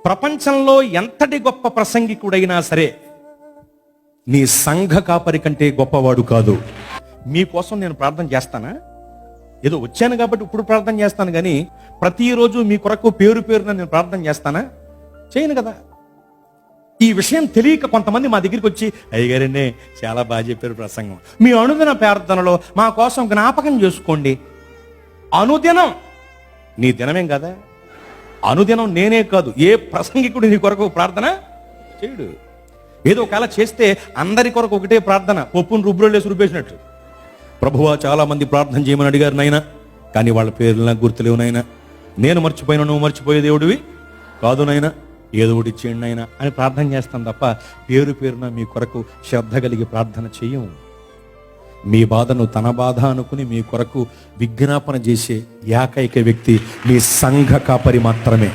ప్రపంచంలో ఎంతటి గొప్ప ప్రసంగికుడైనా సరే నీ సంఘ కాపరి కంటే గొప్పవాడు కాదు. మీకోసం నేను ప్రార్థన చేస్తానా? ఏదో వచ్చాను కాబట్టి ఇప్పుడు ప్రార్థన చేస్తాను కానీ ప్రతిరోజు మీ కొరకు పేరు పేరున నేను ప్రార్థన చేస్తానా? చేయను కదా. ఈ విషయం తెలియక కొంతమంది మా దగ్గరికి వచ్చి, అయ్యగారండి చాలా బాగా చెప్పారు ప్రసంగం, మీ అనుదిన ప్రార్థనలో మా కోసం జ్ఞాపకం చేసుకోండి. అనుదినం నీ దినమేం కదా. అనుదినం నేనే కాదు, ఏ ప్రసంగికుడు నీ కొరకు ప్రార్థన చేయడు. ఏదో ఒకవేళ చేస్తే అందరి కొరకు ఒకటే ప్రార్థన, పప్పును రుబ్బులేసి రుబ్బేసినట్టు. ప్రభువా చాలా మంది ప్రార్థన చేయమని అడిగారు నాయన, కానీ వాళ్ళ పేర్లు నాకు గుర్తులేవు నాయన. నేను మర్చిపోయినా నువ్వు మర్చిపోయే దేవుడివి కాదు నాయన, ఏదో ఒకటి ఇచ్చేయండి నాయన అని ప్రార్థన చేస్తాం తప్ప పేరు పేరున మీ కొరకు శ్రద్ధ కలిగి ప్రార్థన చెయ్యము. మీ బాధను తన బాధ అనుకుని మీ కొరకు విజ్ఞాపన చేసే ఏకైక వ్యక్తి మీ సంఘ కాపరి మాత్రమే.